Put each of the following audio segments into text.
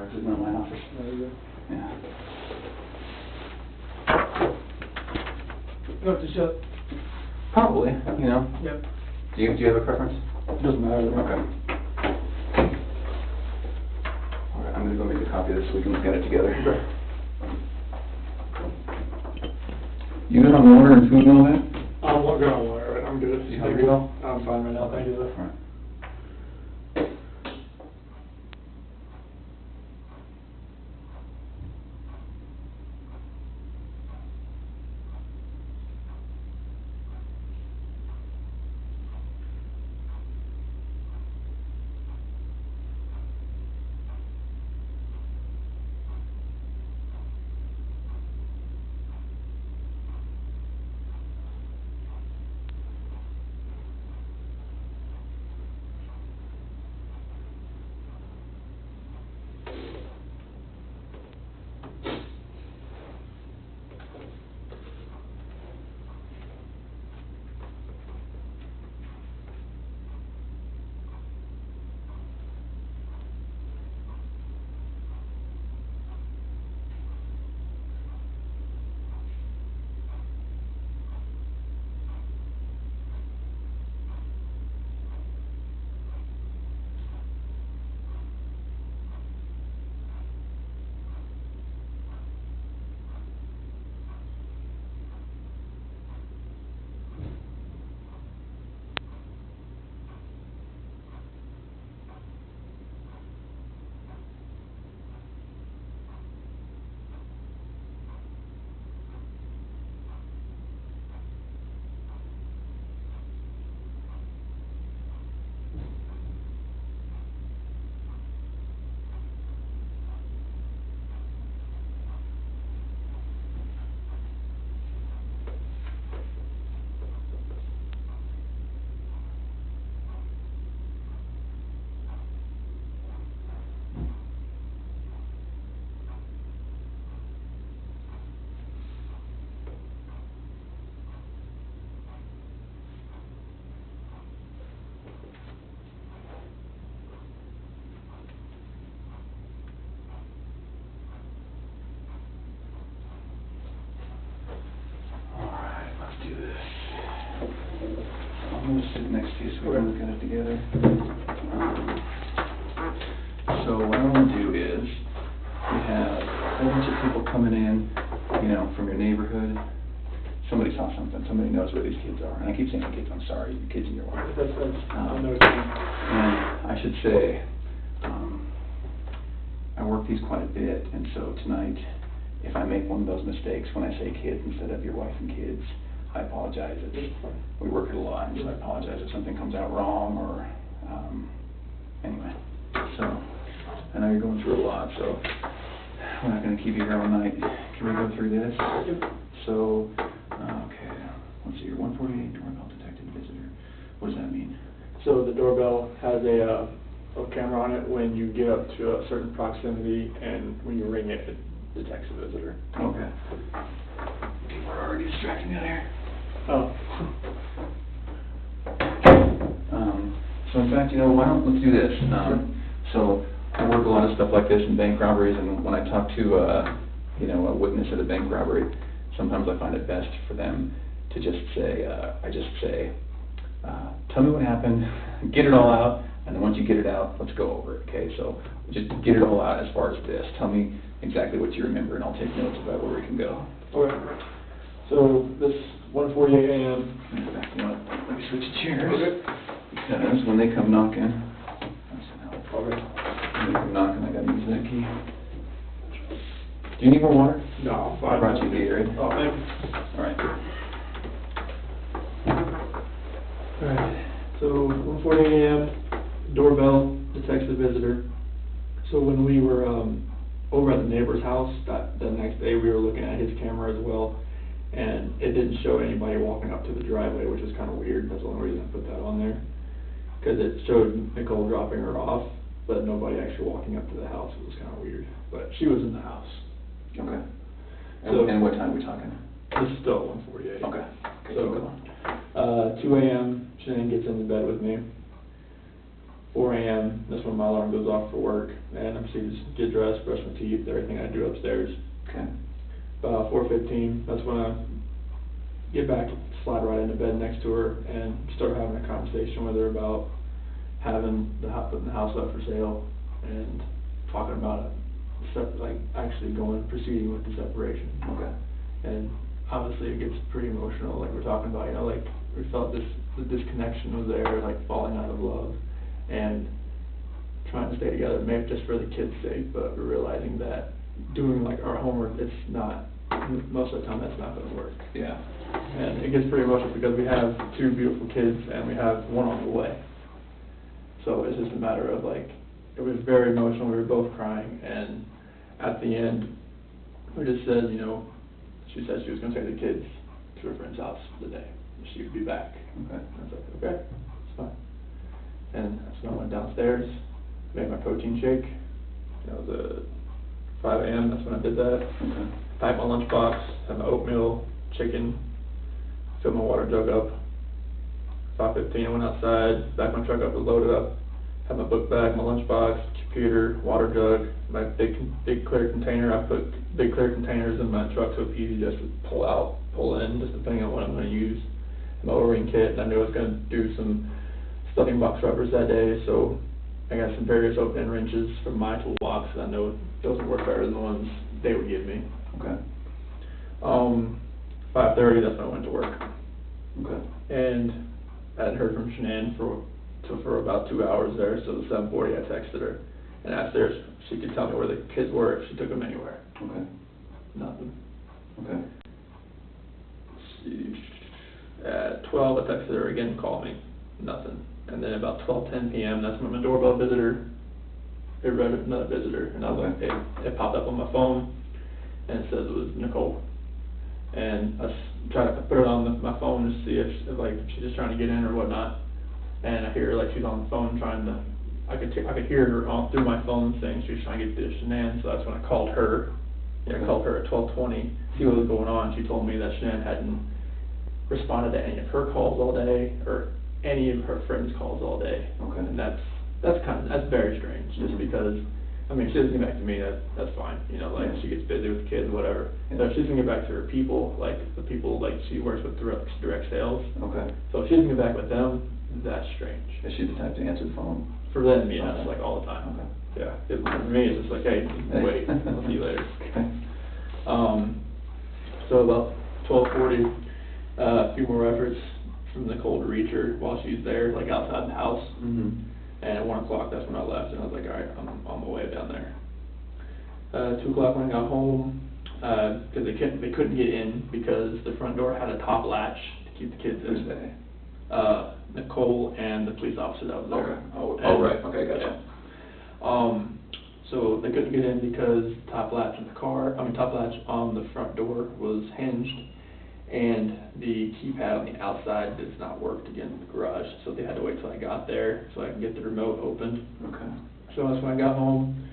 This is not my office. There you go. Yeah. You want to shut? Probably, you know. Yep. Do you have a preference? Doesn't matter. Okay. All right, I'm gonna go make a copy of this so we can look at it together. Okay. You good on water and food and all that? I'm not good on water, right? I'm good. You hungry, Bill? I'm fine right now, thank you, All though. right. All right, let's do this. I'm gonna sit next to you so we can look at it together. So what I want to do is, we have a whole bunch of people coming in, you know, from your neighborhood. Somebody saw something, somebody knows where these kids are. And I keep saying kids, I'm sorry, the kids in your life. That's, I know what you mean. And I should say, I work these quite a bit, and so tonight, if I make one of those mistakes when I say kids instead of your wife and kids, I apologize. We work it a lot, and so I apologize if something comes out wrong, or, anyway. So, I know you're going through a lot, so we're not gonna keep you here all night. Can we go through this? Yep. So, okay, let's see, your 148 doorbell detected visitor. What does that mean? So the doorbell has a camera on it when you get up to a certain proximity, and when you ring it, it detects a visitor. Okay. People are already distracting me out here. Oh. So in fact, you know, let's do this. So I work a lot of stuff like this in bank robberies, and when I talk to, you know, a witness at a bank robbery, sometimes I find it best for them to just say, tell me what happened, get it all out, and then once you get it out, let's go over it, okay? So just get it all out as far as this. Tell me exactly what you remember, and I'll take notes about where we can go. Okay. So this 1:48 a.m. Back them up. Let me switch chairs. Okay. Because when they come knocking, Okay. when they come knocking, I gotta use that key. Do you need more water? No, I'm fine. I brought you Gatorade. Oh, thank you. All right. Alright, so 1:48 a.m., doorbell detects the visitor. So when we were over at the neighbor's house, the next day we were looking at his camera as well, and it didn't show anybody walking up to the driveway, which is kind of weird. That's the only reason I put that on there. Because it showed Nicole dropping her off, but nobody actually walking up to the house. It was kind of weird. But she was in the house. Okay. So- And what time are we talking? This is still 1:48. Okay. So, 2 a.m., Shane gets into bed with me. 4 a.m., that's when my alarm goes off for work, and I proceed to get dressed, brush my teeth, everything I do upstairs. Okay. About 4:15, that's when I get back, slide right into bed next to her, and start having a conversation with her about having putting the house up for sale, and talking about it, like actually proceeding with the separation. Okay. And obviously it gets pretty emotional, like we're talking about, like we felt the disconnection was there, like falling out of love, and trying to stay together, maybe just for the kids' sake, but we're realizing that doing like our homework, it's not, most of the time that's not gonna work. Yeah. And it gets pretty emotional because we have 2 beautiful kids and we have 1 on the way. So it's just a matter of like, it was very emotional, we were both crying, and at the end, we just said, she said she was gonna take the kids to her friend's house for the day, and she would be back. Okay. And I was like, okay, it's fine. And so I went downstairs, made my protein shake. It was 5 a.m., that's when I did that. Okay. Packed my lunchbox, had my oatmeal, chicken, filled my water jug up. 5:15, I went outside, backed my truck up, was loaded up, had my book bag, my lunchbox, computer, water jug, my big clear container. I put big clear containers in my truck so it's easy just to pull out, pull in, just depending on what I'm going to use. My O-ring kit, and I knew I was going to do some stuffing box rubbers that day, so I got some various open wrenches from my toolbox, and I know those would work better than the ones they would give me. Okay. 5:30, that's when I went to work. Okay. And I hadn't heard from Shanann for about 2 hours there, so at 7:40 I texted her and asked her if she could tell me where the kids were, if she took them anywhere. Okay. Nothing. Okay. At 12 I texted her again, call me. Nothing. And then about 12:10 p.m., that's when my doorbell visitor, it read another visitor, and I was like, it popped up on my phone, and it says it was Nicole. And I tried to put it on my phone to see if she's just trying to get in or whatnot. And I hear like she's on the phone trying to, I could hear her through my phone saying she was trying to get to Shanann, so that's when I called her. Yeah, I called her at 12:20, see what was going on. She told me that Shanann hadn't responded to any of her calls all day, or any of her friends' calls all day. Okay. And that's very strange, just because, I mean, if she doesn't get back to me, that's fine, like, Yeah. she gets busy with the kids, whatever. Yeah. So if she doesn't get back to her people, like, the people, like, she works with direct sales, Okay. so if she doesn't get back with them, that's strange. Is she the type to answer the phone? For them, yes, Okay. like, all the time. Okay. Yeah, for me, it's just like, hey, wait, I'll see you later. Okay. So about 12:40, a few more efforts from Nicole to reach her while she's there, like, outside the house. Mm-hmm. And at 1 o'clock, that's when I left, and I was like, all right, I'm on my way down there. 2 o'clock when I got home, because they couldn't get in because the front door had a top latch to keep the kids in. Who's they? Nicole and the police officer that was there. Okay. Oh, right, okay, gotcha. Yeah. So they couldn't get in because top latch on the front door was hinged, and the keypad on the outside does not work to get into the garage, so they had to wait till I got there so I could get the remote opened. Okay. So that's when I got home,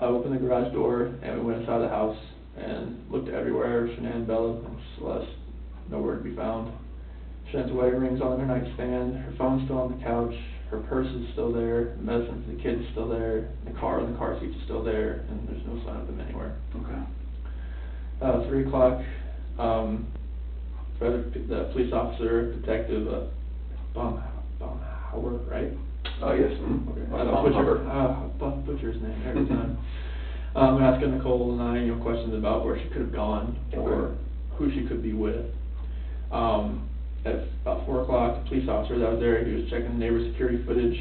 I opened the garage door, and we went inside the house, and looked everywhere, Shanann, Bella, and Celeste, nowhere to be found. Shannann's wedding ring's on her nightstand, her phone's still on the couch, her purse is still there, the medicine for the kids is still there, the car seat is still there, and there's no sign of them anywhere. Okay. 3 o'clock, the police officer, detective, Baumhauer, right? Oh, yes. Mm-hmm. Okay. Baumhauer. I'll butcher his name every time. Asking Nicole and I, questions about where she could have gone, or who she could be with. At about 4 o'clock, the police officer that was there, he was checking neighbor security footage.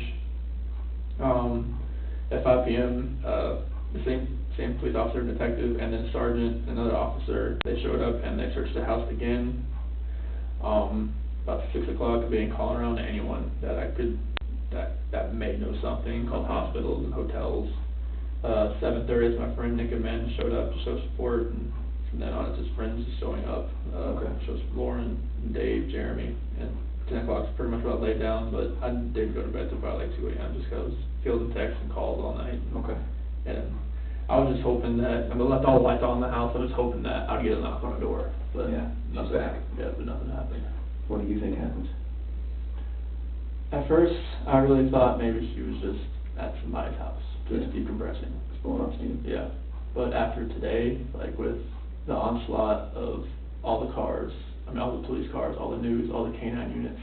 At 5 p.m., the same police officer, detective, and then sergeant, another officer, they showed up and they searched the house again. About 6 o'clock, being calling around to anyone that may know something, called hospitals and hotels. 7:30, my friend Nick Amend showed up to show support, and from then on it's his friends just showing up. Shows Lauren, Dave, Jeremy, and 10 o'clock's pretty much about laid down, but I didn't go to bed till probably like 2 a.m. just because fielding texts and calls all night. Okay. And I was just hoping that, left all the lights on in the house, I was hoping that I'd get a knock on the door, but Yeah, nothing she's back. happened. Yeah, but nothing happened. What do you think happened? At first, I really thought maybe she was just at somebody's house, just Yeah. decompressing. Just blowing off steam. Yeah, but after today, like with the onslaught of all the cars, I mean, all the police cars, all the news, all the K-9 units,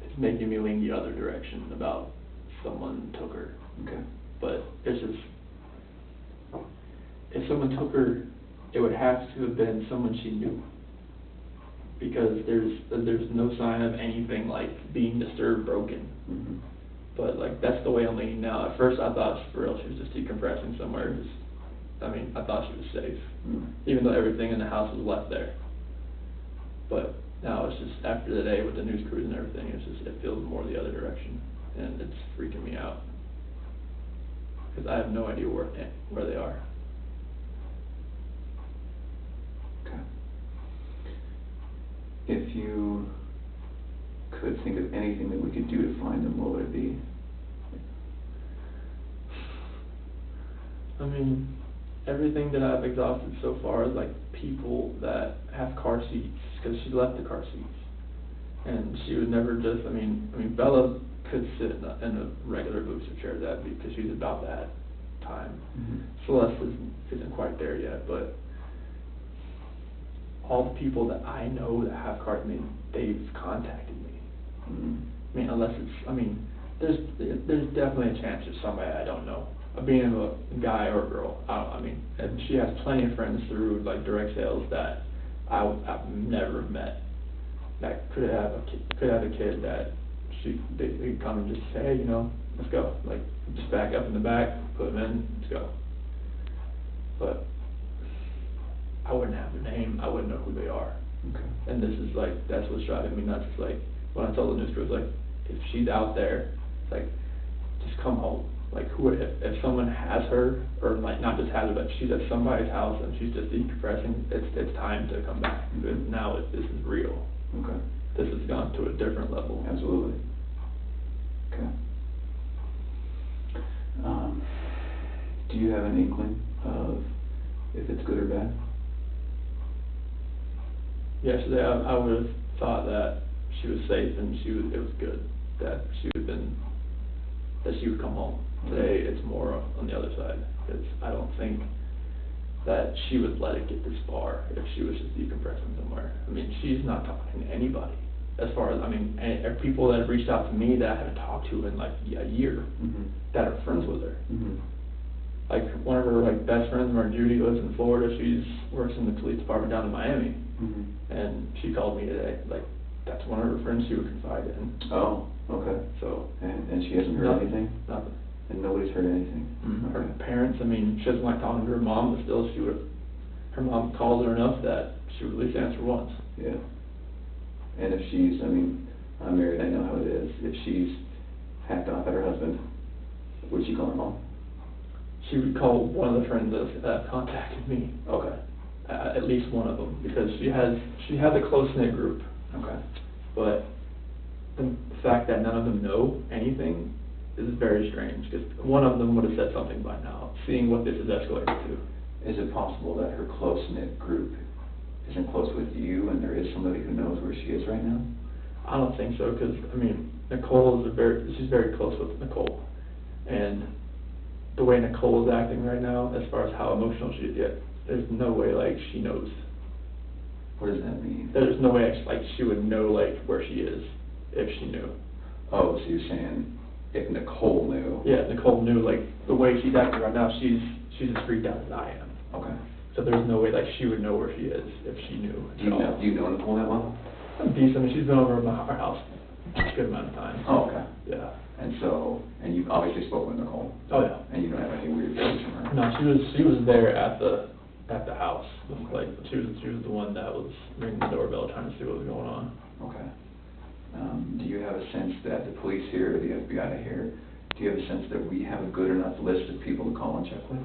it's making me lean the other direction about someone took her. Okay. But it's just, if someone took her, it would have to have been someone she knew. Because there's no sign of anything like being disturbed, broken. Mhm. But like, that's the way I'm leaning now. At first I thought for real she was just decompressing somewhere. I mean, I thought she was safe, Mm. even though everything in the house was left there. But now it's just, after the day with the news crews and everything, it feels more the other direction. And it's freaking me out. Because I have no idea where they are. Okay. If you could think of anything that we could do to find them, what would it be? I mean, everything that I've exhausted so far is like people that have car seats, because she left the car seats. And she would never just, I mean, Bella could sit in a regular booster chair, because she's about that time. Mhm. Celeste isn't quite there yet, but all the people that I know that have cars, I mean, they've contacted me. Mhm. I mean, unless it's, I mean, there's definitely a chance it's somebody I don't know. Being a guy or a girl, I mean, and she has plenty of friends through like direct sales that I've never met. That could have a kid that they come and just say, hey, you know, let's go. Like, just back up in the back, put them in, let's go. But I wouldn't have their name, I wouldn't know who they are. Okay. And this is like, that's what's driving me nuts. It's like, when I told the news crew, it's like, if she's out there, it's like, just come home. Like, if someone has her, or like, not just has her, but she's at somebody's house and she's just decompressing, it's time to come back. Because now this is real. Okay. This has gone to a different level. Absolutely. Okay. Do you have an inkling of if it's good or bad? Yesterday, I would have thought that she was safe and it was good, that she would come home. Today, it's more on the other side, because I don't think that she would let it get this far if she was just decompressing somewhere. I mean, she's not talking to anybody. As far as, I mean, people that have reached out to me that I haven't talked to in like a year, Mm-hmm. that are friends with her. Mm-hmm. Like, one of her like best friends, Mark Judy, lives in Florida. Works in the police department down in Miami. Mm-hmm. And she called me today. Like, that's one of her friends she would confide in. Oh, okay. So. And she hasn't heard Nothing. anything? Nothing. And nobody's heard anything? Her Okay. parents, I mean, she doesn't like talking to her mom, but still, her mom calls her enough that she would at least answer once. Yeah. And if she's, I mean, I'm married, I know how it is. If she's hacked off at her husband, would she call her mom? She would call one of the friends that contacted me. Okay. At least one of them, because she has a close-knit group. Okay. But the fact that none of them know anything is very strange, because one of them would have said something by now, seeing what this has escalated to. Is it possible that her close-knit group isn't close with you and there is somebody who knows where she is right now? I don't think so, because, I mean, Nicole she's very close with Nicole. And the way Nicole is acting right now, as far as how emotional she is, there's no way, like, she knows. What does that mean? There's no way, like, she would know, like, where she is, if she knew. Oh, so you're saying if Nicole knew? Yeah, Nicole knew, like, the way she's acting right now, she's as freaked out as I am. Okay. So there's no way, like, she would know where she is if she knew Do at all. you know Nicole that well? Decent, I mean, she's been over at our house a good amount of times. Oh, okay. Yeah. And you've obviously spoken with Nicole? Oh, yeah. And you don't have any weird feelings from her? No, she was there at the house. Like, she was the one that was ringing the doorbell trying to see what was going on. Okay. Do you have a sense that the police here, or the FBI here, do you have a sense that we have a good enough list of people to call and check with?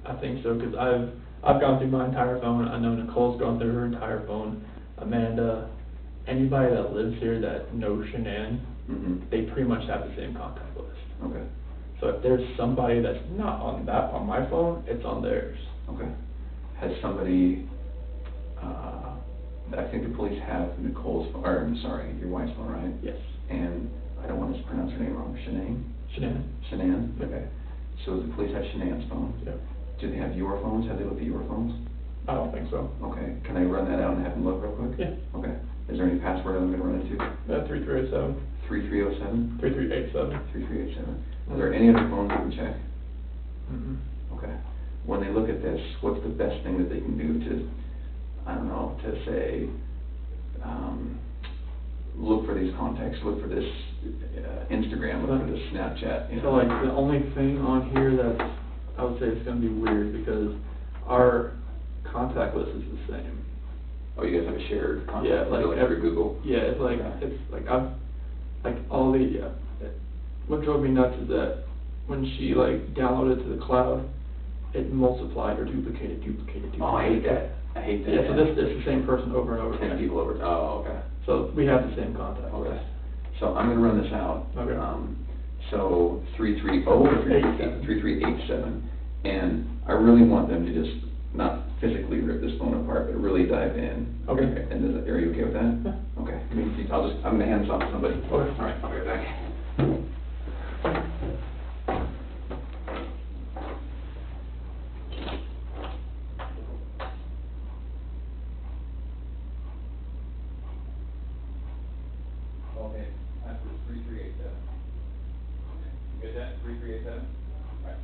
I think so, because I've gone through my entire phone. I know Nicole's gone through her entire phone. Amanda, anybody that lives here that knows Shanann, Mm-hmm. they pretty much have the same contact list. Okay. So if there's somebody that's not on my phone, it's on theirs. Okay. Has somebody I think the police have Nicole's phone, or I'm sorry, your wife's phone, right? Yes. And I don't want to pronounce her name wrong, Shanann. Shanann? Yep. Okay. So the police have Shanann's phone? Yep. Do they have your phones? Have they looked at your phones? I don't think so. Okay. Can I run that out and have them look real quick? Yeah. Okay. Is there any password I'm gonna run into? 3307. 3307? 3387. 3387. Are there any other phones we can check? Mm-mm. Okay. When they look at this, what's the best thing that they can do to, I don't know, to say, look for these contacts, look for this Instagram, look for this Snapchat, you know? So like the only thing on here that's, I would say it's gonna be weird because our contact list is the same. Oh, you guys have a shared contact, Yeah, like like every Google? Yeah, it's like, Okay. it's like I've, like all the, what drove me nuts is that when she like downloaded it to the cloud, it multiplied or duplicated. Oh, I hate that. I hate that. Yeah, so this, it's the same person over and over 10 again. people over, oh, okay. So we have the same contact Okay. list. So I'm gonna run this out. Okay. So 330 or 3387, and I really want them to just not physically rip this phone apart, but really dive in. Okay. And are you okay with that? Yeah. Okay. I mean, I'm gonna hand this off to somebody. Okay. All right, I'll be right back. Okay, that's 3387. You get that, 3387? Right.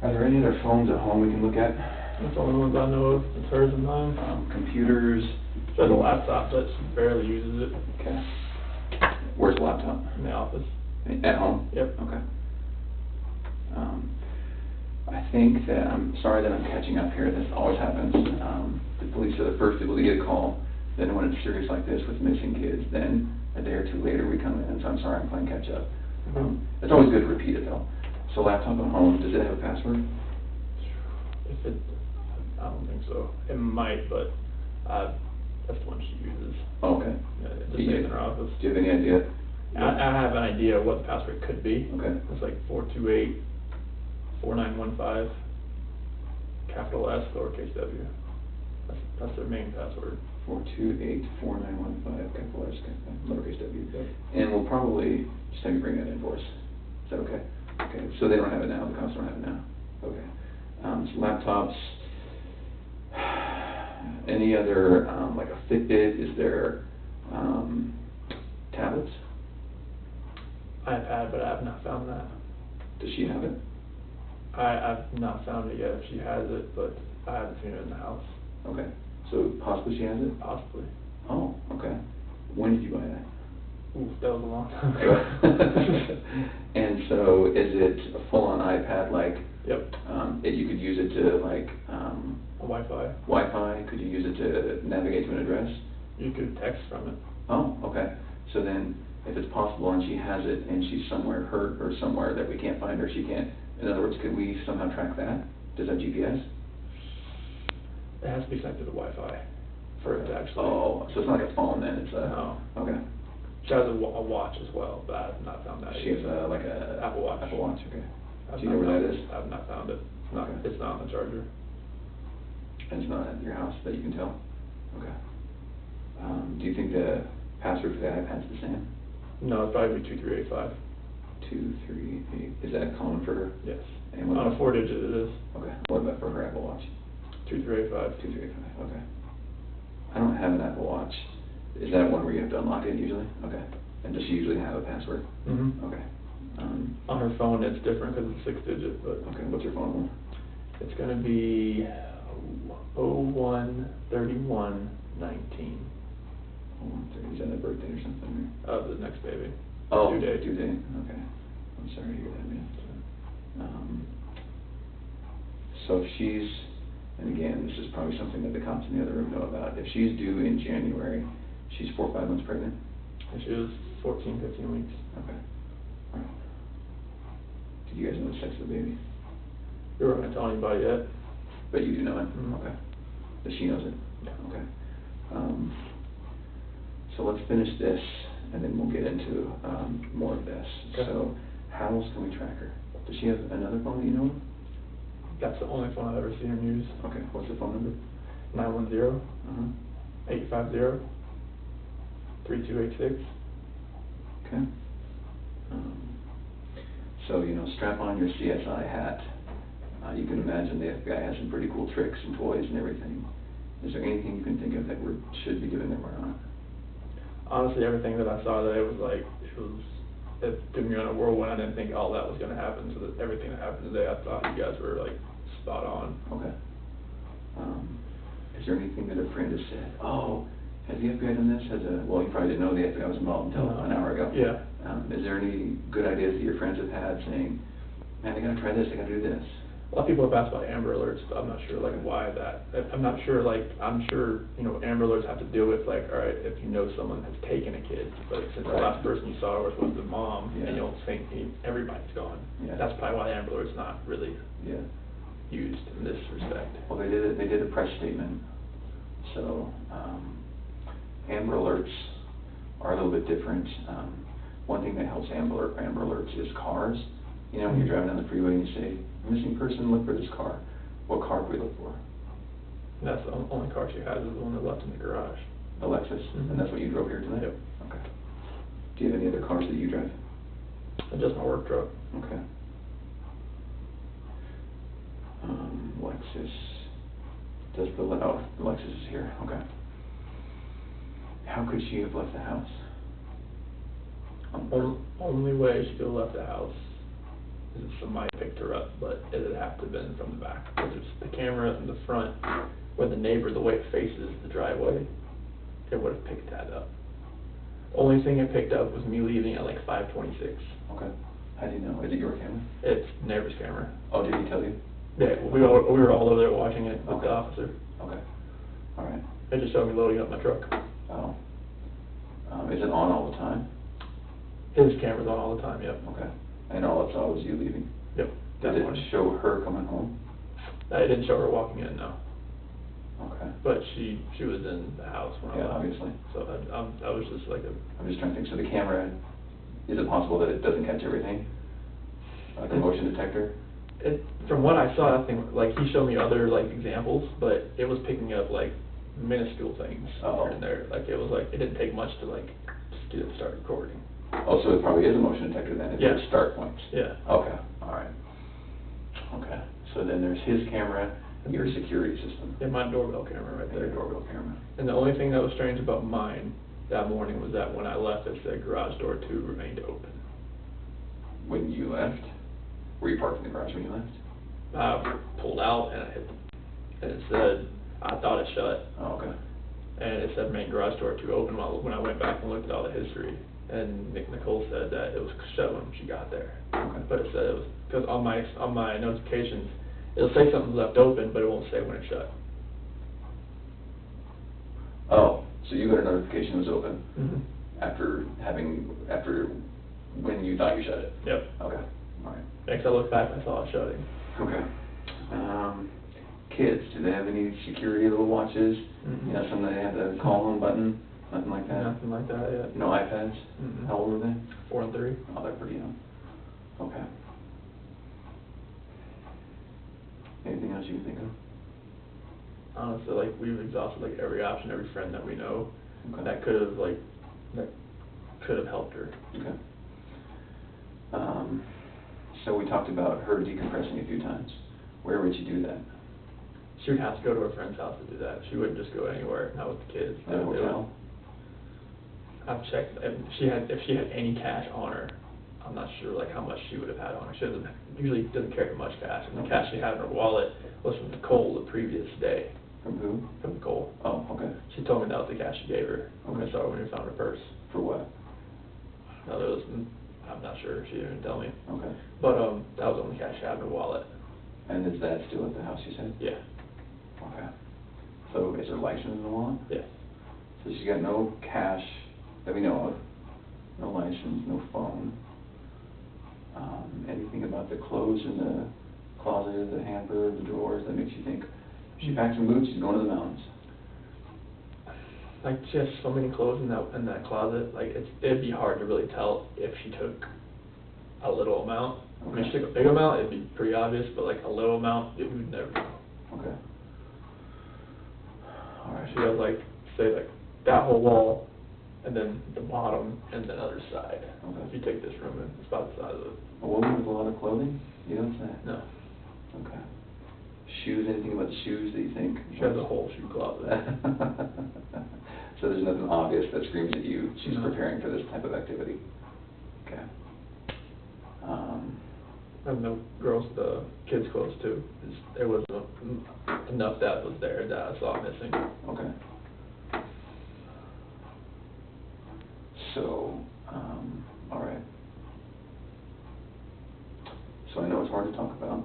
Are there any other phones at home we can look at? That's the only ones I know of. It's hers and mine. Computers? She has a laptop, but she barely uses it Okay. Where's the laptop? in the office. At home? Yep. Okay. I think that, I'm sorry that I'm catching up here, this always happens. The police are the first people to get a call, then when it's serious like this with missing kids, then a day or two later we come in, so I'm sorry I'm playing catch up. It's always good to repeat it though. So laptop at home, does it have a password? If it, I don't think so. It might, but that's the one she uses. Oh, okay. Yeah, it just Do you- stays in her office. Do you have any idea? I have an idea what the password could be. Okay. It's like 428-4915, capital S, lowercase w. That's their main password. 428-4915, capital S, lowercase w. Yep. And we'll probably just have you bring that in for us. Is that okay? Okay, so they don't have it now, the cops don't have it now. Okay. So laptops, any other, like a Fitbit, is there, tablets? iPad, but I have not found that. Does she have it? I've not found it yet if she has it, but I haven't seen it in the house. Okay, so possibly she has it? Possibly. Oh, okay. When did you buy that? Oof, that was a long time ago. And so is it a full-on iPad, like, Yep. you could use it to, like, A Wi-Fi. Wi-Fi? Could you use it to navigate to an address? You could text from it. Oh, okay. So then, if it's possible and she has it and she's somewhere hurt or somewhere that we can't find her, she can't, in other words, could we somehow track that? Does that GPS? It has to be connected to Wi-Fi for it to actually. Oh, so it's not like a phone then, it's a... No. Okay. She has a watch as well, but I have not found that. She has like a... Apple Watch. Apple Watch, okay. I've Do you know not where found that it. is? I have not found it. It's not, Okay. it's not on the charger. And it's not at your house that you can tell? Okay. Do you think the password for the iPad's the same? No, it'd probably be 2385. 238, is that common for her? Yes. And what On a about- 4-digit it is. Okay, what about for her Apple Watch? 2385. 2385, okay. I don't have an Apple Watch. Is that one where you have to unlock it usually? Okay. And does she usually have a password? Mm-hmm. Okay. On her phone, it's different because it's 6-digit, but. Okay, what's your phone number? It's gonna be 013119 Is that a birthday or something? of the next baby. Oh, Due date. due date, okay. I'm sorry to hear that, man. So if she's, and again, this is probably something that the cops in the other room know about, if she's due in January, she's 4 or 5 months pregnant? And she was 14, 15 weeks. Okay. All right. Did you guys know the sex of the baby? We weren't gonna tell anybody yet. But you do know it? Mhm. Okay. But she knows it? Yeah. Okay. So let's finish this, and then we'll get into more of this. Okay. So how else can we track her? Does she have another phone that you know of? That's the only phone I've ever seen her use. Okay, what's the phone number? 910 Uh-huh. 850 3286. Okay. So, strap on your CSI hat. You can imagine the FBI has some pretty cool tricks and toys and everything. Is there anything you can think of that we should be giving them or not? Honestly, everything that I saw today it took me on a whirlwind. I didn't think all that was going to happen, so that everything that happened today, I thought you guys were, like, spot on. Okay. Is there anything that a friend has said? Oh, has the FBI done this? Well, you probably didn't know the FBI was involved until an hour ago. Yeah. Is there any good ideas that your friends have had saying, man, I gotta try this, I gotta do this? A lot of people have asked about Amber Alerts, but I'm not sure, like, why that. I'm not sure, like, I'm sure, Amber Alerts have to deal with, like, all right, if you know someone has taken a kid, but since the last person you saw was the mom, Yeah. and you don't think everybody's gone. Yeah. That's probably why Amber Alert's not really Yeah. used in this respect. Well, they did a press statement. So, Amber Alerts are a little bit different. One thing that helps Amber Alerts is cars. When you're driving down the freeway and you say, missing person, look for this car. What car do we look for? And that's the only car she has is the one that left in the garage. A Lexus? Mm-hmm. And that's what you drove here tonight? Yep. Okay. Do you have any other cars that you drive? Just my work truck. Okay. Lexus. The Lexus is here. Okay. How could she have left the house? Only way she could have left the house is if somebody picked her up, but it would have to have been from the back. Because it's the camera in the front, where the neighbor, the way it faces the driveway, it would have picked that up. Only thing it picked up was me leaving at like 5:26. Okay. How do you know? Is it your camera? It's neighbor's camera. Oh, did he tell you? Yeah, we were all over there watching it with Okay. the officer. Okay. All right. It just showed me loading up my truck. Oh. Is it on all the time? His camera's on all the time, yep. Okay. And all it saw was you leaving? Yep. Did That it morning. show her coming home? I didn't show her walking in, no. Okay. But she was in the house when I Yeah, left. obviously. So I was just like I'm just trying to think, so the camera, is it possible that it doesn't catch everything? Like a motion detector? from what I saw, I think, like, he showed me other, like, examples, but it was picking up, like, minuscule things Oh. here and there. Like, it was like, it didn't take much to, like, just get it to start recording. Oh, so it probably is a motion detector then, if Yeah. there's start points? Yeah. Okay, all right. Okay, so then there's his camera, your security system. And my doorbell camera right And your there. doorbell camera. And the only thing that was strange about mine that morning was that when I left, it said garage door 2 remained open. When you left, were you parked in the garage when you left? I pulled out and I hit, and it said, I thought it shut. Oh, okay. And it said main garage door 2 open when I went back and looked at all the history. And Nicole said that it was shut when she got there. Okay. But it said it was, because on my notifications, it'll say something's left open, but it won't say when it's shut. Oh, so you got a notification it was open Mm-hmm. after when you thought you shut it? Yep. Okay, all right. Next I looked back, I saw it shutting. Okay. Kids, do they have any security little watches? Mhm. You know, something they have the call home button, nothing like that? Nothing like that yet. No iPads? Mm-mm. How old are they? 4 and 3. Oh, they're pretty young. Okay. Anything else you can think of? Honestly, like, we've exhausted, like, every option, every friend that we know Okay. that could have helped her. Okay. So we talked about her decompressing a few times. Where would you do that? She would have to go to her friend's house to do that. She wouldn't just go anywhere, not with the kids. At a hotel? I've checked, if she had any cash on her, I'm not sure, like, how much she would have had on her. She usually doesn't carry much cash, and the cash she had in her wallet was from Nicole the previous day. From who? From Nicole. Oh, okay. She told me that was the cash she gave her. Okay. I saw her when we found her purse. For what? No, I'm not sure, she didn't tell me. Okay. But, that was the only cash she had in her wallet. And is that still at the house, you said? Yeah. Okay. So is her license in the wallet? Yeah. So she's got no cash that we know of, no license, no phone. Anything about the clothes in the closet, the hamper, the drawers, that makes you think, she packed some boots, she's going to the mountains? Like, she has so many clothes in that closet, like, it'd be hard to really tell if she took a little amount. I mean, if she took a big amount, it'd be pretty obvious, but like a little amount, we would never know. Okay. Okay. She has like, say like that whole wall, and then the bottom, and the other side. Okay. If you take this room, it's about the size of it. A woman with a lot of clothing? You don't say? No. Okay. Shoes, anything about the shoes that you think? She has a whole shoe closet. So there's nothing obvious that screams at you, she's No. preparing for this type of activity? Okay. And the girls, the kids' clothes too. There was enough that was there that I saw missing. Okay. So, all right. So I know it's hard to talk about.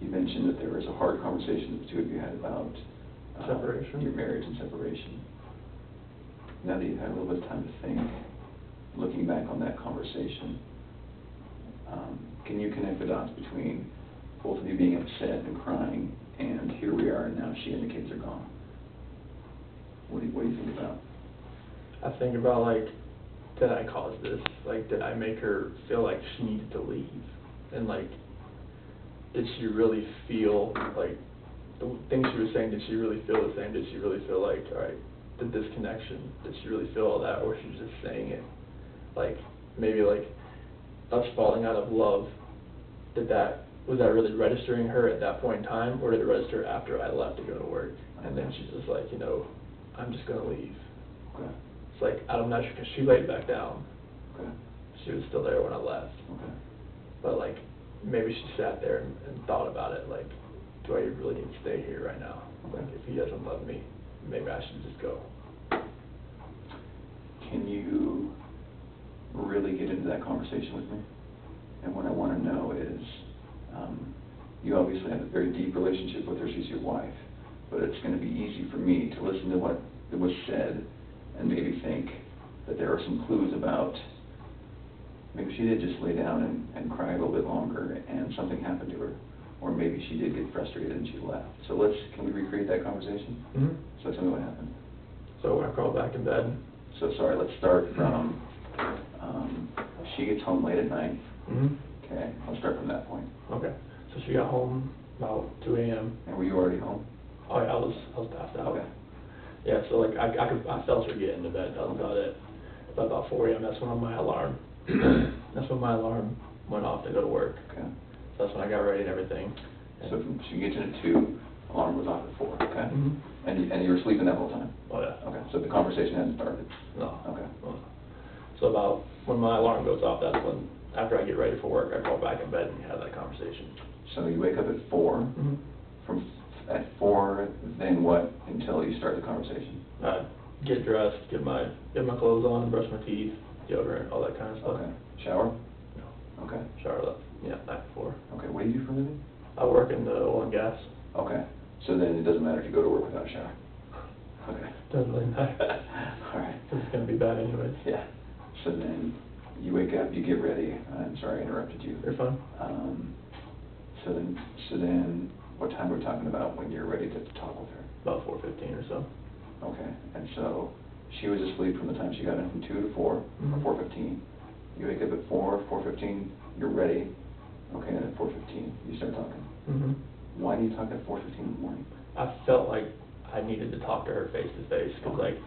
You mentioned that there was a hard conversation the two of you had about Separation. your marriage and separation. Now that you've had a little bit of time to think, looking back on that conversation, can you connect the dots between both of you being upset and crying, and here we are, and now she and the kids are gone? What do you think about? I think about like, did I cause this? Like, did I make her feel like she needed to leave? And like, did she really feel like the things she was saying? Did she really feel the same? Did she really feel like, all right, the disconnection? Did she really feel all that, or she was just saying it? Like, maybe like us falling out of love. Was that really registering her at that point in time, or did it register after I left to go to work? And then she's just like, I'm just gonna leave. Okay. It's like, I'm not sure, because she laid back down. Okay. She was still there when I left. Okay. But like, maybe she sat there and thought about it, like, do I really need to stay here right now? Okay. Like, if he doesn't love me, maybe I should just go. Can you really get into that conversation with me? And what I want to know is, you obviously have a very deep relationship with her, she's your wife, but it's going to be easy for me to listen to what was said and maybe think that there are some clues about maybe she did just lay down and cry a little bit longer and something happened to her, or maybe she did get frustrated and she left. So can we recreate that conversation? Mm-hmm. So tell me what happened. So I crawled back in bed. So sorry, let's start from, she gets home late at night. Mm-hmm. Okay, I'll start from that point. Okay. So she got home about 2 a.m. And were you already home? Oh yeah, I was passed out. Okay. Yeah, so like I felt her get into bed. That was about it. But about 4 a.m. that's when my alarm went off to go to work. Okay. So that's when I got ready and everything. So from she gets in at 2, alarm goes off at 4, okay? Mm-hmm. And you were sleeping that whole time? Oh yeah. Okay, so the conversation hadn't started? No. Okay. So about when my alarm goes off, that's when, after I get ready for work, I crawl back in bed and have that conversation. So you wake up at 4. Mm-hmm. At 4, then what until you start the conversation? Get dressed, get my clothes on, brush my teeth, deodorant, all that kind of stuff. Okay. Shower? No. Okay. Shower, night before. Okay, what do you do for a living? I work in the oil and gas. Okay, so then it doesn't matter if you go to work without a shower? Okay. Doesn't really matter. All right. It's gonna be bad anyways. Yeah. So then you wake up, you get ready. I'm sorry I interrupted you. You're fine. So then, what time are we talking about when you're ready to talk with her? About 4:15 or so. Okay, and so she was asleep from the time she got in from 2 to 4, Mhm. or 4:15. You wake up at 4:15, you're ready. Okay, and at 4:15, you start talking. Mm-hmm. Why do you talk at 4:15 in the morning? I felt like I needed to talk to her face to face, because like,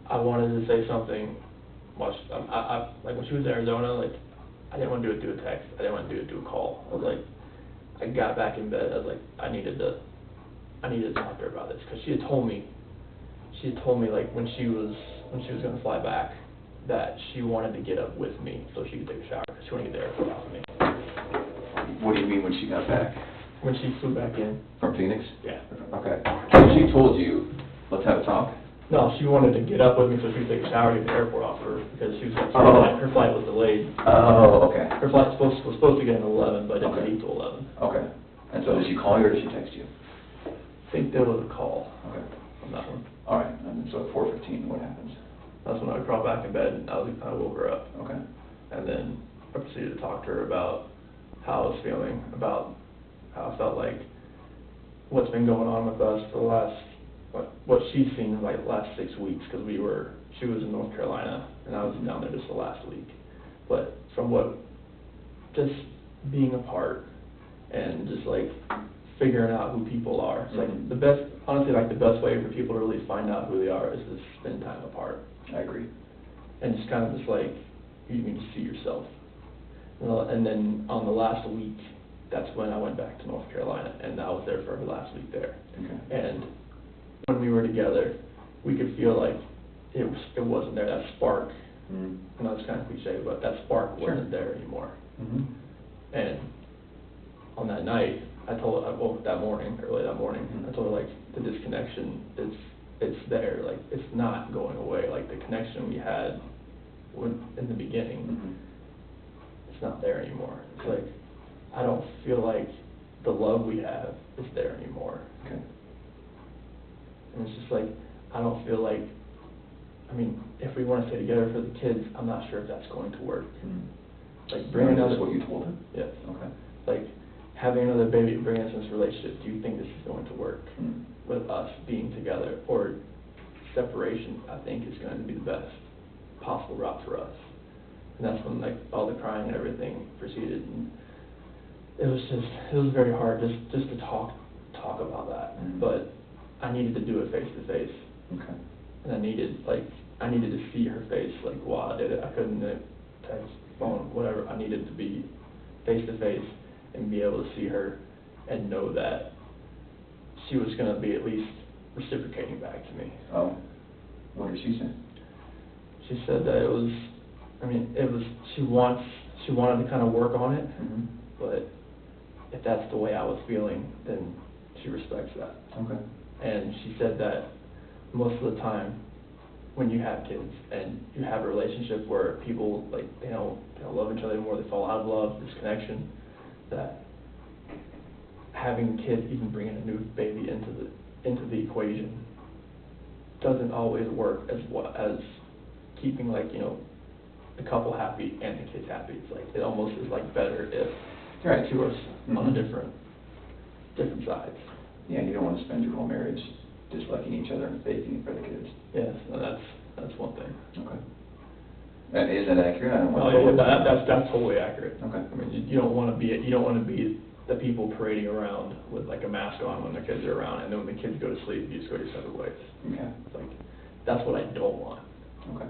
I wanted to say something. Like when she was in Arizona, like, I didn't want to do it through a text. I didn't want to do it through a call. I was like, I got back in bed. I was like, I needed to talk to her about this, because she had told me like when she was gonna fly back, that she wanted to get up with me so she could take a shower, because she wanted to get the airport off of me. What do you mean when she got back? When she flew back in. From Phoenix? Yeah. Okay. So she told you, let's have a talk? No, she wanted to get up with me so she could take a shower and get the airport off her, because her flight was delayed. Oh, okay. Her flight was supposed to get in at 11, but it didn't Okay. leave till 11. Okay. And so did she call you or did she text you? I think there was a call Okay. on that one. All right, and so at 4:15, what happens? That's when I crawled back in bed and I woke her up. Okay. And then I proceeded to talk to her about how I was feeling, about how I felt like what's been going on with us for the last, what she's seen in like the last 6 weeks, because she was in North Carolina and I was down there just the last week. But from just being apart and just like figuring out who people are. It's like Mhm. the best, honestly, like the best way for people to really find out who they are is to spend time apart. I agree. And just kind of just like, you can just see yourself. And then on the last week, that's when I went back to North Carolina, and I was there for the last week there. Okay. And when we were together, we could feel like it wasn't there, that spark. Mhm. I know it's kind of cliche, but that spark Sure. wasn't there anymore. Mhm. And on that night, I told her, well, that morning, early that morning, Mhm. I told her, like, the disconnection, it's there, like, it's not going away. Like, the connection we had in the beginning, Mhm. it's not there anymore. It's like, I don't feel like the love we have is there anymore. Okay. And it's just like, I don't feel like, I mean, if we want to stay together for the kids, I'm not sure if that's going to work. Mhm. Like, bringing That's another, what you told her? yes, Okay. like, having another baby, bringing us into this relationship, do you think this is going to work Mhm. with us being together? Or separation, I think, is going to be the best possible route for us. And that's when, like, all the crying and everything proceeded, and it was very hard just to talk about that. Mhm. But I needed to do it face to face. Okay. And I needed to see her face, like, while I did it. I couldn't text, phone, whatever. I needed to be face to face and be able to see her and know that she was gonna be at least reciprocating back to me. Oh, what did she say? She said that she wanted to kind of work on it, Mhm. but if that's the way I was feeling, then she respects that. Okay. And she said that most of the time, when you have kids and you have a relationship where people, like, they don't love each other anymore, they fall out of love, disconnection, that having kids, even bringing a new baby into the equation, doesn't always work as keeping, like, the couple happy and the kids happy. It's like, it almost is like better if Right. the two are on Mhm. different sides. Yeah, you don't want to spend your whole marriage disliking each other and faking it for the kids. Yes, and that's one thing. Okay. Is that accurate? I don't want Oh, to. yeah, that's totally accurate. Okay. I mean, you don't want to be the people parading around with, like, a mask on when the kids are around, and then when the kids go to sleep, you just go your separate ways. Okay. It's like, that's what I don't want. Okay.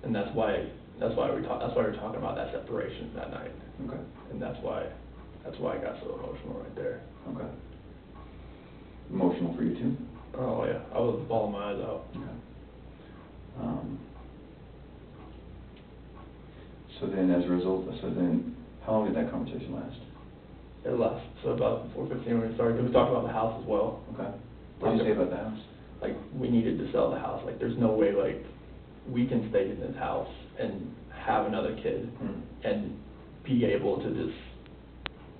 And that's why we're talking about that separation that night. Okay. And that's why I got so emotional right there. Okay. Emotional for you too? Oh, yeah, I was bawling my eyes out. Okay. So then, how long did that conversation last? It lasted, so about 4:15 when we started, we talked about the house as well. Okay. What did you say about the house? Like, we needed to sell the house, like, there's no way, like, we can stay in this house and have another kid Mhm. and be able to just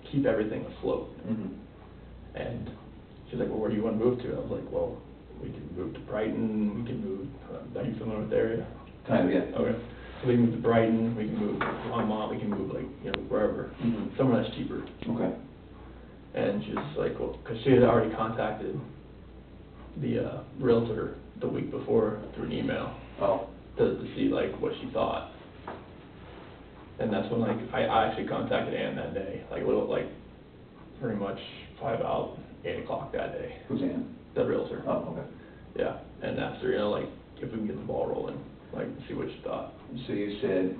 keep everything afloat. Mhm. And she's like, well, where do you want to move to? I was like, well, we can move to Brighton, we can move, are you familiar with the area? Kind of, yeah. Okay, so we can move to Brighton, we can move to Longmont, we can move, like, wherever, Mhm. somewhere that's cheaper. Okay. And she was like, well, because she had already contacted the realtor the week before through an email Oh. to see, like, what she thought. And that's when, like, I actually contacted Ann that day, like, pretty much probably about 8 o'clock that day, Who's Ann? the realtor. Oh, okay. Yeah, and asked her, like, if we can get the ball rolling, like, see what she thought. So you said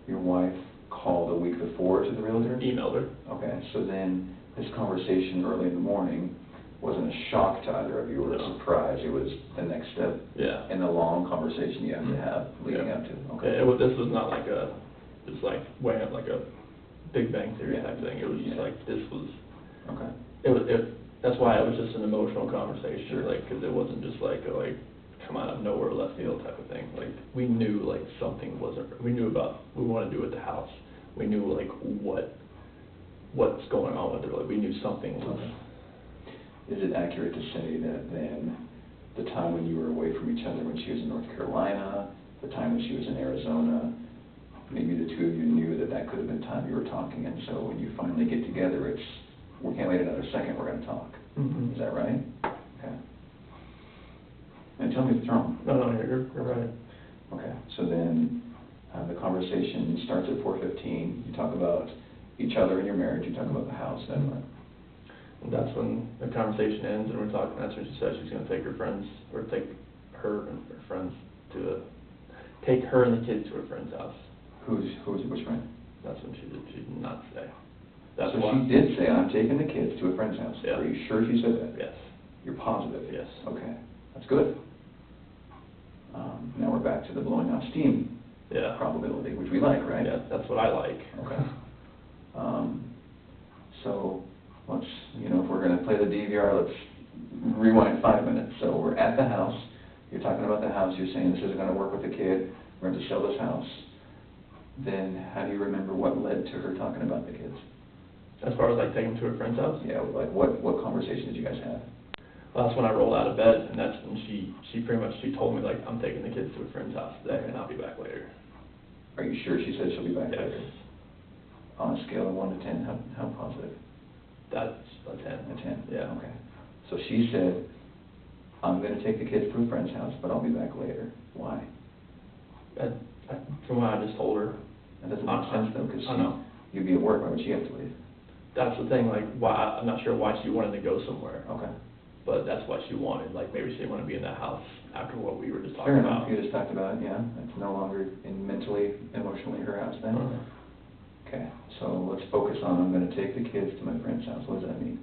your wife called a week before to the realtor? Emailed her. Okay, so then this conversation early in the morning wasn't a shock to either of you or a No. surprise, it was the next step Yeah. in the long conversation you have to have leading Yeah. up to, Yeah, okay? this was not like just like weighing up like a Big Bang Theory Yeah. type thing. It was just Yeah. like, this was, Okay. that's why it was just an emotional conversation, Sure. like, because it wasn't just like come out of nowhere, left field type of thing. Like, we knew, like, something wasn't, we knew about what we wanted to do with the house. We knew, like, what's going on with it, like, we knew something was. Okay. Is it accurate to say that then, the time when you were away from each other, when she was in North Carolina, the time when she was in Arizona, maybe the two of you knew that that could have been time you were talking, and so when you finally get together, we can't wait another second, we're gonna talk. Mhm. Is that right? Okay. And tell me if it's wrong. No, you're right. Okay, so then, the conversation starts at 4:15, you talk about each other and your marriage, you talk about the house, then what? And that's when the conversation ends, and we're talking, that's when she said she's gonna take her friends, or take her and her friends take her and the kids to her friend's house. Which friend? That's when she did not say. That's So why. she did say, I'm taking the kids to a friend's house. Yeah. Are you sure she said that? Yes. You're positive? Yes. Okay, that's good. Now we're back to the blowing off steam Yeah. probability, which we like, right? Yeah, that's what I like. Okay. So let's, if we're gonna play the DVR, let's rewind 5 minutes. So we're at the house, you're talking about the house, you're saying this isn't gonna work with the kid, we're going to sell this house. Then how do you remember what led to her talking about the kids? As far as like taking them to her friend's house? Yeah, like what conversation did you guys have? Well, that's when I rolled out of bed, and that's when she pretty much, she told me, like, I'm taking the kids to a friend's house today, and I'll be back later. Are you sure she said she'll be back Yes. later? On a scale of 1 to 10, how positive? That's a 10. A 10? Yeah. Okay. So she said, I'm going to take the kids to a friend's house, but I'll be back later. Why? From what I just told her. That doesn't make sense though, because I know. you'd be at work, why would she have to leave? That's the thing, like, why, I'm not sure why she wanted to go somewhere, Okay. but that's what she wanted, like, maybe she didn't want to be in that house after what we were just Fair talking enough, about. you just talked about it, yeah. It's no longer mentally, emotionally her house then? Uh-huh. Okay, so let's focus on, I'm going to take the kids to my friend's house. What does that mean?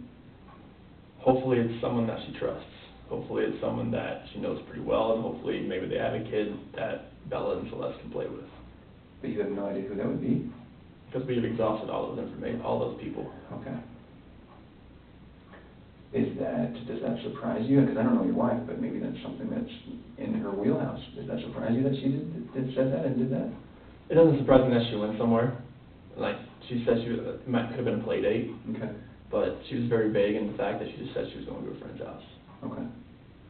Hopefully it's someone that she trusts. Hopefully it's someone that she knows pretty well, and hopefully maybe they have a kid that Bella and Celeste can play with. But you have no idea who that would be? Because we've exhausted all those information, all those people. Okay. Does that surprise you? Because I don't know your wife, but maybe that's something that's in her wheelhouse. Does that surprise you that she said that and did that? It doesn't surprise me that she went somewhere. Like, she said it could have been a play date, Okay. but she was very vague in the fact that she just said she was going to a friend's house. Okay.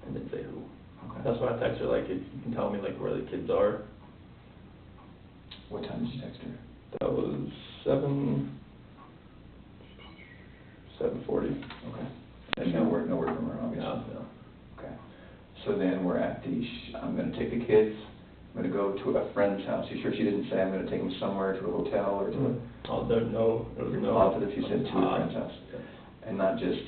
And didn't say who. Okay. That's why I texted her, like, if you can tell me, like, where the kids are. What time did you text her? That was 7:40. Okay. And no word from her, obviously? No. Okay. So then we're at I'm going to take the kids, I'm going to go to a friend's house. You sure she didn't say I'm going to take them somewhere to a hotel or to a... Oh, there was no. You're positive she said to a friend's house? Yeah. And not just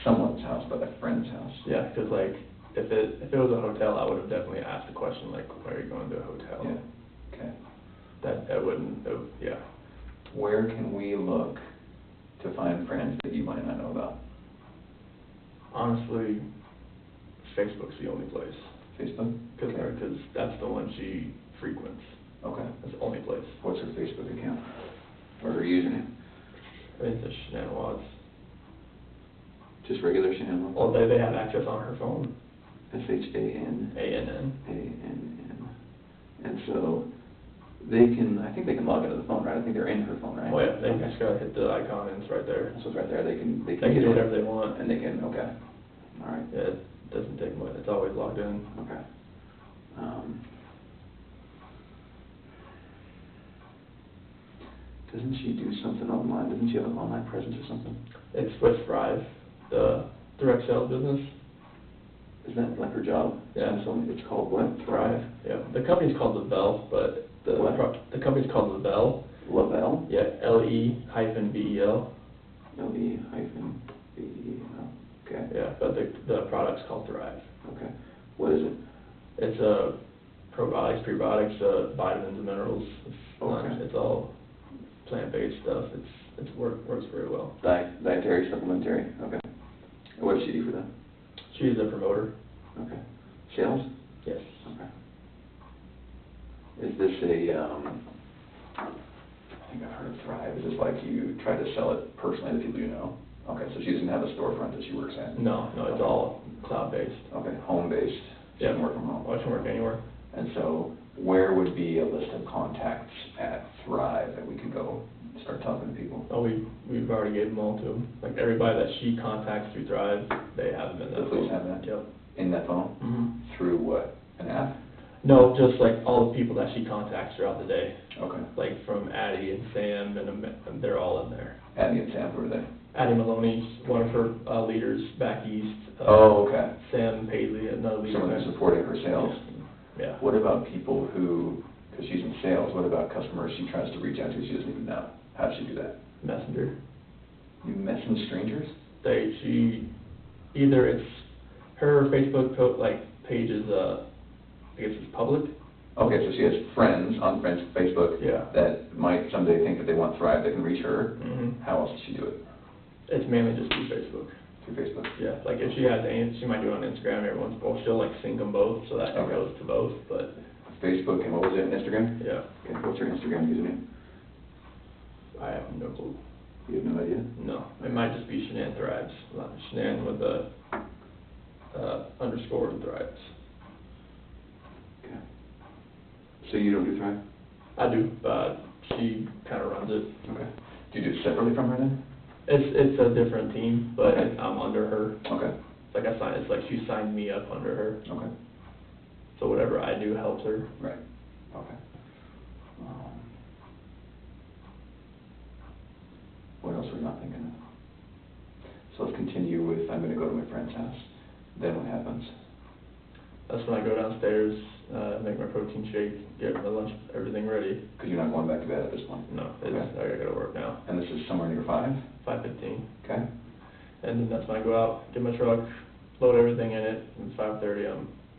someone's house, but a friend's house? Yeah, because, like, if it was a hotel, I would have definitely asked the question, like, why are you going to a hotel? Yeah. Okay. That wouldn't, yeah. Where can we look to find friends that you might not know about? Honestly, Facebook's the only place. Facebook? Because Okay. that's the one she frequents. Okay. That's the only place. What's her Facebook account? Or her username? I think it's Shannon Watts. Just regular Shannon? Well, they have access on her phone. SHAN? ANN. ANN. And so I think they can log into the phone, right? I think they're in her phone, right? Oh, yeah, they Okay. just gotta hit the icon and it's right there. So it's right there, they can They get can do in. whatever they want. And they can, okay. All right. Yeah, it doesn't take much, it's always logged in. Okay. Doesn't she do something online? Doesn't she have an online presence or something? It's with Thrive, the direct sales business. Is that like her job? Yeah. So it's called what? Thrive, yeah. The company's called Lavelle, but What? the company's called Lavelle. Lavelle? Yeah, LE-VEL. LE-VEL. Okay. Yeah, but the product's called Thrive. Okay. What is it? It's probiotics, prebiotics, vitamins and minerals. Okay. It's all plant-based stuff. It works very well. Dietary, supplementary. Okay. And what does she do for them? She's a promoter. Okay. Sales? Yes. Okay. Is this I think I've heard of Thrive. Is this like you try to sell it personally to people you know? Okay, so she doesn't have a storefront that she works at? No, it's all cloud-based. Okay, home-based. She Yeah. can work from home. I can work anywhere. And so where would be a list of contacts at Thrive that we could go start talking to people? Oh, we've already gave them all to them. Like, everybody that she contacts through Thrive, they have them in that The phone. police have that? Yep. In that phone? Mm-hmm. Through what? An app? No, just like all the people that she contacts throughout the day. Okay. Like from Addie and Sam, and they're all in there. Addie and Sam, who are they? Addie Maloney's one of her leaders back east. Oh, okay. Sam Paisley, another leader. Someone who's supporting her sales. Yeah. What about people who, because she's in sales, what about customers she tries to reach out to she doesn't even know? How does she do that? Messenger. You message strangers? either it's her Facebook page is, I guess it's public. Okay, so she has friends on Facebook Yeah. that might someday think that they want Thrive, they can reach her. Mm-hmm. How else does she do it? It's mainly just through Facebook. Through Facebook? Yeah, like if she has any, she might do it on Instagram every once in a while. She'll like sync them both so that it Okay. goes to both, but Facebook, and what was it, Instagram? yeah, Okay, what's her Instagram username? I have no clue. You have no idea? No, it might just be Shanann Thrives, Shanann with a, underscore Thrives. Okay. So you don't do Thrive? I do, but she kinda runs it. Okay. Do you do it separately from her then? It's a different team, but Okay. I'm under her. Okay. It's like she signed me up under her, Okay. so whatever I do helps her. Right. Okay. What else are we not thinking of? So let's continue with, I'm gonna go to my friend's house. Then what happens? That's when I go downstairs, make my protein shake, get my lunch, everything ready. Because you're not going back to bed at this point? No, Okay. I gotta go to work now, And this is somewhere near 5? 5:15. Okay? And then that's when I go out, get my truck, load everything in it, and 5:30,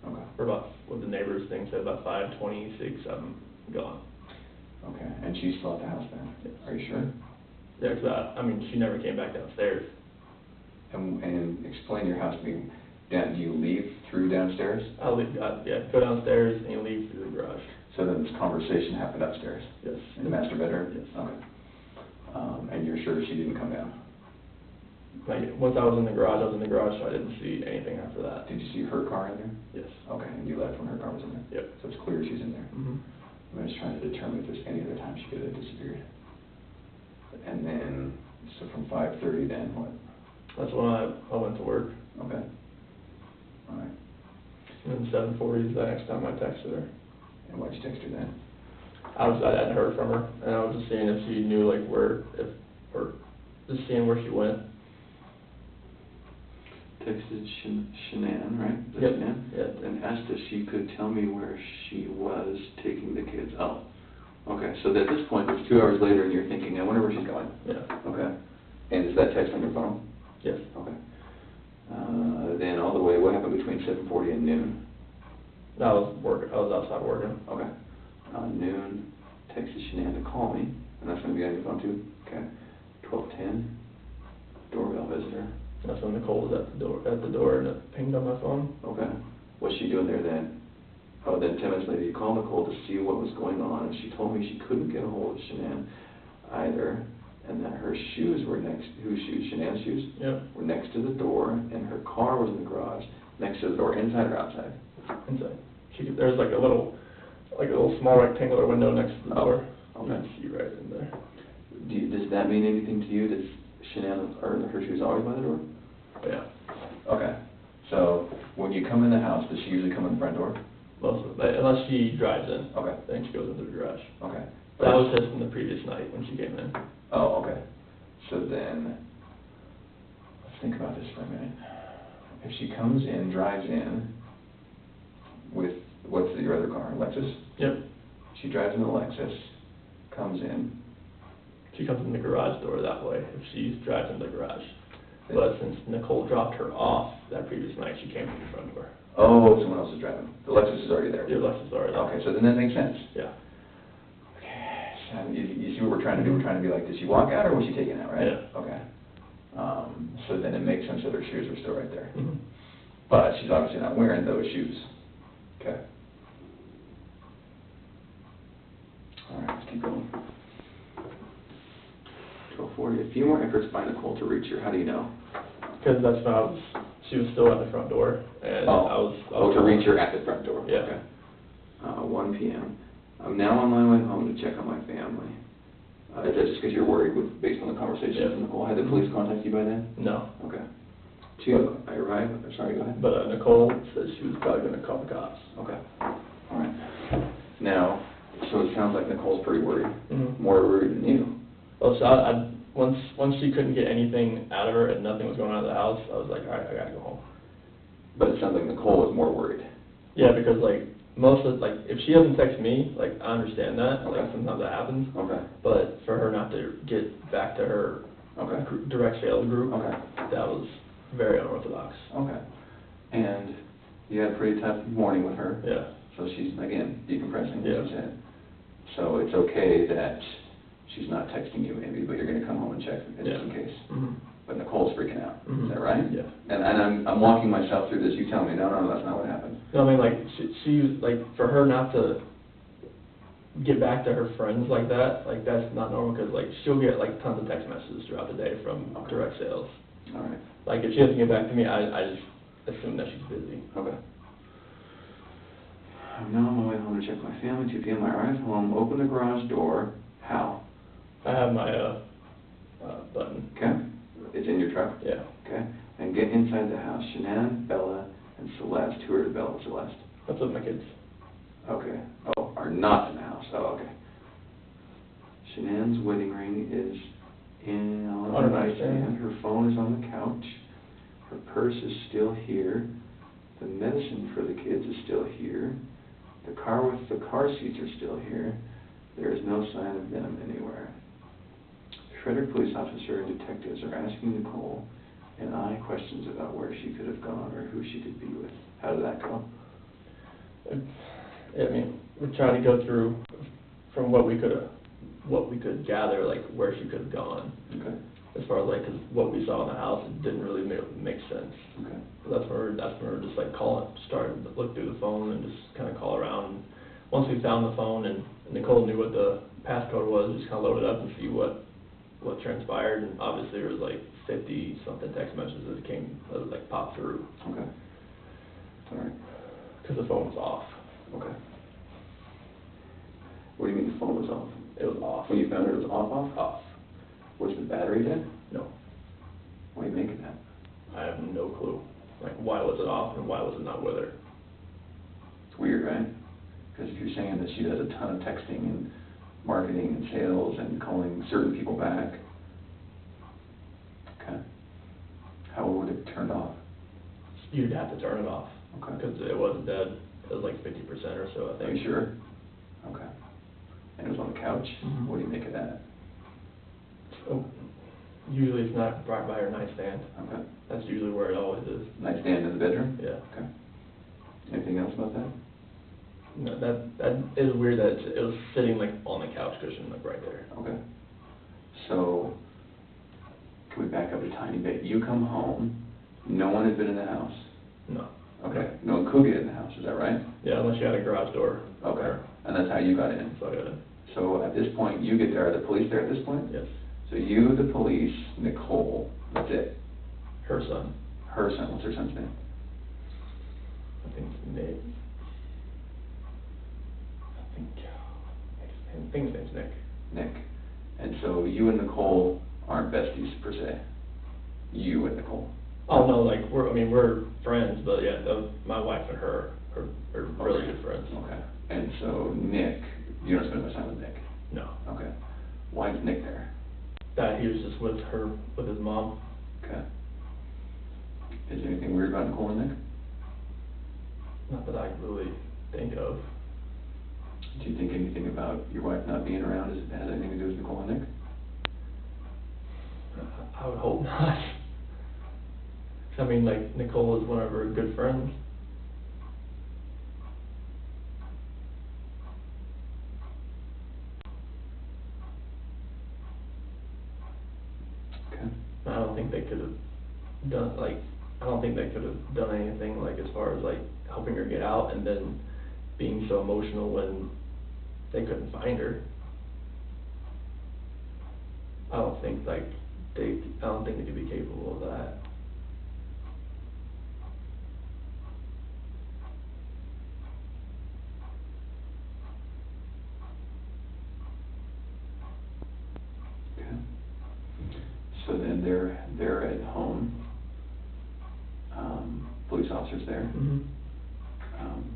Okay. or about, what the neighbors thing said, about 5:26, I'm gone. Okay, and she's still at the house then? Yes. Are you sure? Yeah, 'cause I mean, she never came back downstairs. And explain your house to me. Do you leave through downstairs? I'll leave, go downstairs and you leave through the garage. So then this conversation happened upstairs? Yes. In the master bedroom? Yes. Okay. And you're sure she didn't come down? Like, once I was in the garage, so I didn't see anything after that. Did you see her car in there? Yes. Okay, and you left when her car was in there? Yep. So it's clear she's in there? Mm-hmm. I'm just trying to determine if there's any other time she could have disappeared. And then, so from 5:30 then, what? That's when I went to work. Okay. All right. And then 7:40 is the next time I texted her. And why'd you text her then? I hadn't heard from her, and I was just seeing if she knew like or just seeing where she went. Texted Shanann, right? Is that Yep. Shanann? Yep. And asked if she could tell me where she was taking the kids. Oh, okay, so at this point, it's 2 hours later and you're thinking, I wonder where she's going. Yeah. Okay. And is that text on your phone? Yes. Okay. Then all the way, what happened between 7:40 and noon? I was outside working. Okay. Noon, texted Shanann to call me, and that's gonna be on your phone too? Okay. 12:10, doorbell visitor. That's when Nicole was at the door, and it pinged on my phone. Okay. What's she doing there then? Oh, then 10 minutes later, you called Nicole to see what was going on, and she told me she couldn't get a hold of Shanann either, and that her shoes were whose shoes? Shanann's shoes? Yep. Were next to the door, and her car was in the garage, next to the door, inside or outside? Inside. There's like a little small rectangular window next to the Oh, door. okay. You can see right in there. Does that mean anything to you? Does Shanann, or her shoes always by the door? Yeah. Okay. So, when you come in the house, does she usually come in the front door? Most of it, unless she drives in. Okay. Then she goes into the garage. Okay. That was just in the previous night when she came in. Oh, okay. So then, let's think about this for a minute. If she comes in, drives in with, what's your other car, Lexus? Yep. She drives in the Lexus, comes in. She comes in the garage door that way if she drives in the garage. But since Nicole dropped her off that previous night, she came from the front door. Oh, someone else is driving. The Lexus is already there. Your Lexus already. Okay, so then that makes sense. Yeah. Okay, so you see what we're trying to do? We're trying to be like, did she walk out or was she taken out, right? Yeah. Okay. So then it makes sense that her shoes are still right there. Mm-hmm. But she's obviously not wearing those shoes. Okay. All right, let's keep going. 12:40, a few more efforts by Nicole to reach her. How do you know? Because that's when she was still at the front door, and I was to reach her at the front door. Yeah. Okay. 1 p.m. I'm now on my way home to check on my family. Is that just because you're worried based on the conversation Yeah. with Nicole? Had the police contact you by then? No. Okay. 2, I arrive, sorry, go ahead. But Nicole said she was probably going to call the cops. Okay. All right. Now, so it sounds like Nicole's pretty worried. Mm-hmm. More worried than you. Well, so once she couldn't get anything out of her and nothing was going on in the house, I was like, all right, I gotta go home. But it sounds like Nicole was more worried. Yeah, because if she doesn't text me, I understand that. Okay. Sometimes that happens. Okay. But for her not to get back to her Okay. direct sales group. Okay. That was very unorthodox. Okay. And you had a pretty tough morning with her? Yeah. So she's, again, decompressing, Yeah. as you said. So it's okay that she's not texting you maybe, but you're gonna come home and check just Yeah. in case. Mhm. But Nicole's freaking out, Mhm. is that right? Yeah. And I'm walking myself through this, you tell me, no, that's not what happened. No, I mean, like, she, like, for her not to get back to her friends like that, like, that's not normal, because, like, she'll get, like, tons of text messages throughout the day from Okay. direct sales. All right, Like, if she doesn't get back to me, I just assume that she's busy. okay. I'm now on my way home to check my family, 2 p.m. I arrive home, open the garage door, how? I have my, button. Okay, it's in your truck? Yeah. Okay, and get inside the house, Shanann, Bella, and Celeste, who are Bella and Celeste? That's what my kids. Okay, oh, are not in the house, oh, okay. Shanann's wedding ring is on On her her nightstand, nightstand. her phone is on the couch, her purse is still here, the medicine for the kids is still here, the car with the car seats are still here, there is no sign of them anywhere. Frederick police officer and detectives are asking Nicole and I questions about where she could have gone or who she could be with. How did that go? I mean, we tried to go through from what we could gather, like, where she could have gone. Okay, As far as, like, 'cause what we saw in the house, it didn't really make sense. okay, That's when we're just, like, started to look through the phone and just kind of call around. And once we found the phone and Nicole knew what the passcode was, just kind of load it up and see what transpired. And obviously there was like 50-something text messages that like popped through, okay. All right, because the phone was off. okay. What do you mean the phone was off? It was off. When you found it, it was off? Off. Was the battery dead? No. Why are you making that? I have no clue. Like, why was it off and why was it not with her? It's weird, right? Because if you're saying that she does a ton of texting and marketing and sales and calling certain people back, okay. How would it turn off? You'd have to turn it off. Okay. Because it wasn't dead. It was like 50% or so, I Are think. you sure? Okay. And it was on the couch? Mhm. What do you make of that? Oh, usually it's not right by her nightstand. Okay. That's usually where it always is. Nightstand in the bedroom? Yeah. Okay. Anything else about that? No, that is weird that it was sitting like on the couch cushion, like right there. Okay. So, can we back up a tiny bit? You come home, no one had been in the house. No. Okay. No one could get in the house, is that right? Yeah, unless you had a garage door. Okay. And that's how you got in? So I got in. So at this point, you get there, are the police there at this point? Yes. So you, the police, Nicole, that's it. Her son. Her son, what's her son's name? I think Nick. I think his name's Nick. Nick. And so you and Nicole aren't besties per se? You and Nicole? Oh, no, like, we're friends, but yeah, my wife and her are really good friends. Okay. And so Nick, you don't spend much time with Nick? No. Okay. Why is Nick there? He was just with his mom. Okay. Is there anything weird about Nicole and Nick? Not that I really think of. Do you think anything about your wife not being around has anything to do with Nicole and Nick? I would hope not. 'Cause I mean, like, Nicole is one of her good friends. Okay. I don't think they could have done, like, I don't think they could have done anything, like, as far as, like, helping her get out and then being so emotional when they couldn't find her. I don't think they could be capable of that. Okay. So then they're at home, police officers there. Mm-hmm.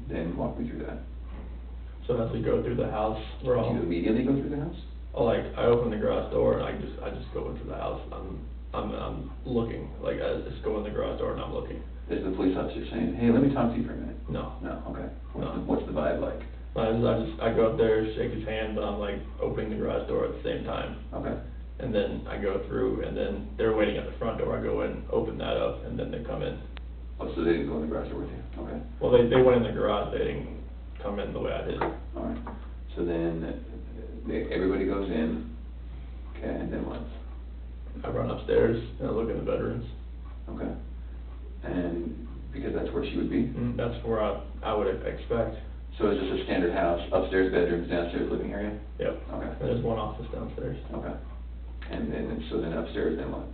Then walk me through that. So as we go through the house, we're Do all, you immediately go through the house? I open the garage door and I just go into the house. I'm looking, like, I just go in the garage door and I'm looking. Is the police officer saying, hey, let me talk to you for a minute? No. No, okay. No. What's the vibe like? I go up there, shake his hand, but I'm like opening the garage door at the same time. Okay. and then I go through, and then they're waiting at the front door, I go in, open that up, and then they come in. Oh, so they didn't go in the garage door with you? Okay. Well, they went in the garage, they didn't come in the way I did. All right. So then, everybody goes in, okay, and then what? I run upstairs, and I look in the bedrooms. Okay. And because that's where she would be? That's where I would expect. So is this a standard house, upstairs bedrooms, downstairs living area? Yep. Okay. And there's one office downstairs. Okay. And then, so then upstairs, then what?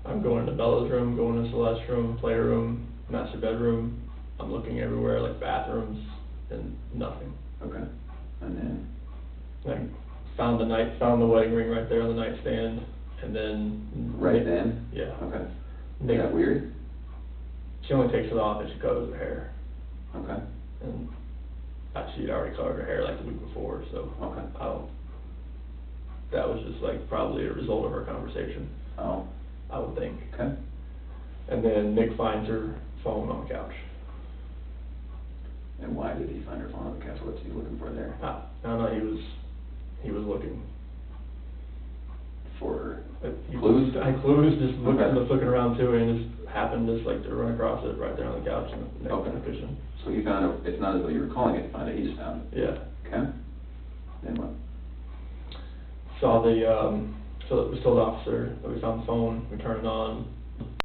I'm going to Bella's room, going to Celeste's room, playroom, master bedroom. I'm looking everywhere, like bathrooms, and nothing. Okay. And then? I found the wedding ring right there on the nightstand, and then. Right then? Yeah. Okay. Nick- Is that weird? She only takes it off if she covers her hair, Okay. and she'd already covered her hair like the week before, so. Okay. That was just like probably a result of her conversation, Oh, I would think. okay. And then Nick finds her phone on the couch. And why did he find her phone on the couch? What's he looking for there? No, he was looking. For He- clues? Clues, just looking, Okay. just looking around too, and just happened just like to run across it right there on the couch and next Okay. to the cushion. So he found it, it's not as though you were calling it to find it, he just found it. Yeah. Okay. Then what? Saw the, so we told the officer that we found the phone, we turned it on,